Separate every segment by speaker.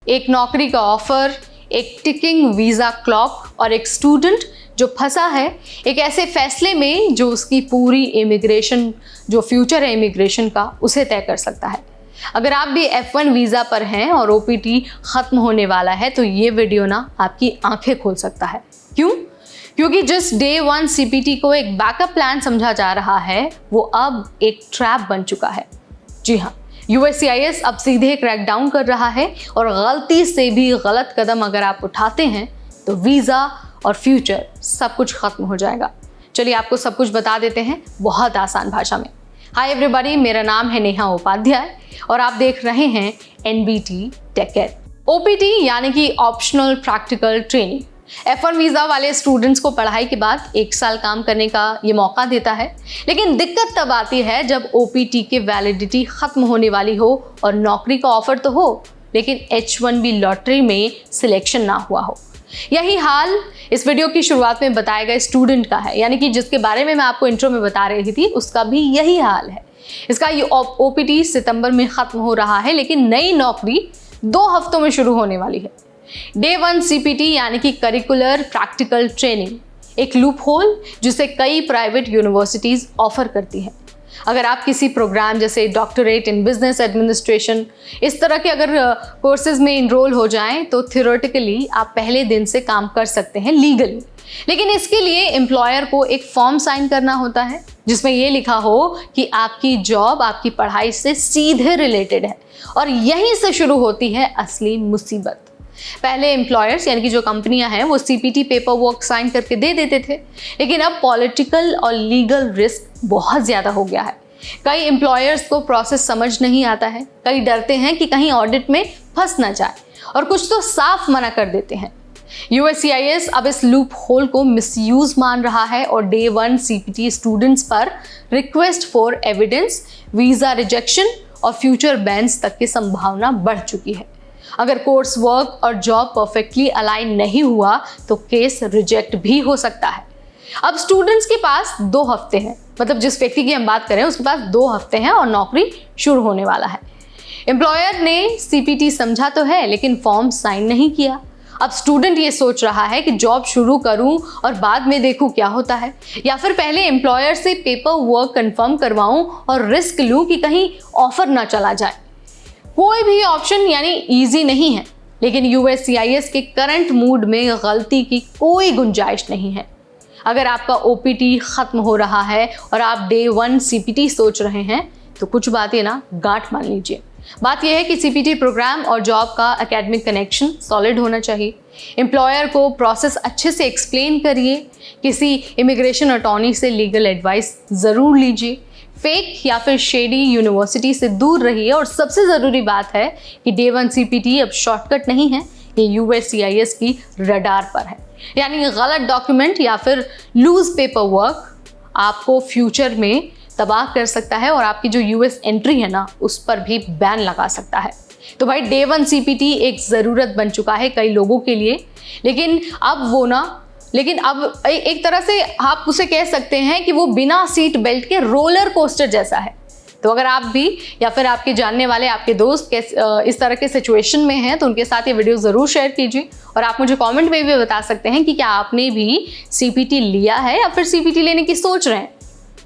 Speaker 1: एक नौकरी का ऑफर, एक टिकिंग वीज़ा क्लॉक और एक स्टूडेंट जो फंसा है एक ऐसे फैसले में जो उसकी पूरी इमिग्रेशन, जो फ्यूचर है इमिग्रेशन का, उसे तय कर सकता है। अगर आप भी F1 वीज़ा पर हैं और OPT ख़त्म होने वाला है तो ये वीडियो ना आपकी आंखें खोल सकता है। क्यों? क्योंकि जिस डे 1 CPT को एक बैकअप प्लान समझा जा रहा है वो अब एक ट्रैप बन चुका है। जी हाँ, USCIS अब सीधे क्रैकडाउन कर रहा है और गलती से भी गलत कदम अगर आप उठाते हैं तो वीज़ा और फ्यूचर सब कुछ खत्म हो जाएगा। चलिए आपको सब कुछ बता देते हैं बहुत आसान भाषा में। हाय एवरीबॉडी, मेरा नाम है नेहा उपाध्याय और आप देख रहे हैं NBT टेक केयर। OPT यानी कि optional practical training F1 visa वाले स्टूडेंट्स को पढ़ाई के बाद 1 साल काम करने का ये मौका देता है। लेकिन दिक्कत तब आती है जब OPT की वैलिडिटी ख़त्म होने वाली हो और नौकरी का ऑफर तो हो लेकिन H1B लॉटरी में सिलेक्शन ना हुआ हो। यही हाल इस वीडियो की शुरुआत में बताए गए स्टूडेंट का है, यानी कि जिसके बारे में मैं आपको इंट्रो में बता रही थी उसका भी यही हाल है। इसका ये OPT सितंबर में ख़त्म हो रहा है लेकिन नई नौकरी 2 हफ्तों में शुरू होने वाली है। डे 1 CPT यानी कि करिकुलर प्रैक्टिकल ट्रेनिंग, एक लूप होल जिसे कई प्राइवेट यूनिवर्सिटीज़ ऑफर करती हैं। अगर आप किसी प्रोग्राम जैसे डॉक्टरेट इन बिजनेस एडमिनिस्ट्रेशन, इस तरह के अगर कोर्सेज में इनरोल हो जाएं तो थियोरेटिकली आप पहले दिन से काम कर सकते हैं लीगली। लेकिन इसके लिए एम्प्लॉयर को एक फॉर्म साइन करना होता है जिसमें ये लिखा हो कि आपकी जॉब आपकी पढ़ाई से सीधे रिलेटेड है और यहीं से शुरू होती है असली मुसीबत। पहले एम्प्लॉयर्स यानी कि जो कंपनियां हैं वो CPT पेपर वर्क साइन करके दे देते थे, लेकिन अब पॉलिटिकल और लीगल रिस्क बहुत ज़्यादा हो गया है। कई एम्प्लॉयर्स को प्रोसेस समझ नहीं आता है, कई डरते हैं कि कहीं ऑडिट में फंस ना जाए और कुछ तो साफ मना कर देते हैं। USCIS अब इस लूप होल को मिसयूज मान रहा है और डे 1 CPT स्टूडेंट्स पर request for evidence, visa rejection और फ्यूचर बैन्स तक की संभावना बढ़ चुकी है। अगर कोर्स वर्क और जॉब परफेक्टली अलाइन नहीं हुआ तो केस रिजेक्ट भी हो सकता है। अब स्टूडेंट्स के पास 2 हफ्ते हैं, मतलब जिस व्यक्ति की हम बात करें उसके पास 2 हफ्ते हैं और नौकरी शुरू होने वाला है। एम्प्लॉयर ने CPT समझा तो है लेकिन फॉर्म साइन नहीं किया। अब स्टूडेंट ये सोच रहा है कि जॉब शुरू करूं और बाद में देखूं क्या होता है, या फिर पहले एम्प्लॉयर से पेपर वर्क कंफर्म करवाऊं और रिस्क लूं कि कहीं ऑफर ना चला जाए। कोई भी ऑप्शन यानी इजी नहीं है, लेकिन USCIS के करंट मूड में गलती की कोई गुंजाइश नहीं है। अगर आपका OPT ख़त्म हो रहा है और आप डे 1 CPT सोच रहे हैं तो कुछ बातें ना गांठ मान लीजिए। बात यह है कि CPT प्रोग्राम और जॉब का एकेडमिक कनेक्शन सॉलिड होना चाहिए। एम्प्लॉयर को प्रोसेस अच्छे से एक्सप्लेन करिए, किसी इमिग्रेशन अटॉर्नी से लीगल एडवाइस ज़रूर लीजिए, फेक या फिर शेडी यूनिवर्सिटी से दूर रहिए और सबसे ज़रूरी बात है कि डे 1 CPT अब शॉर्टकट नहीं है, ये USCIS की रडार पर है। यानी गलत डॉक्यूमेंट या फिर लूज पेपर वर्क आपको फ्यूचर में तबाह कर सकता है और आपकी जो US एंट्री है ना उस पर भी बैन लगा सकता है। तो भाई डे 1 CPT एक ज़रूरत बन चुका है कई लोगों के लिए, लेकिन अब एक तरह से आप उसे कह सकते हैं कि वो बिना सीट बेल्ट के रोलर कोस्टर जैसा है। तो अगर आप भी या फिर आपके जानने वाले, आपके दोस्त इस तरह के सिचुएशन में हैं तो उनके साथ ये वीडियो ज़रूर शेयर कीजिए और आप मुझे कमेंट में भी बता सकते हैं कि क्या आपने भी CPT लिया है या फिर CPT लेने की सोच रहे हैं।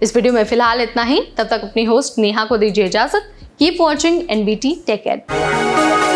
Speaker 1: इस वीडियो में फ़िलहाल इतना ही, तब तक अपनी होस्ट नेहा को दीजिए इजाज़त। Keep watching NBT take care.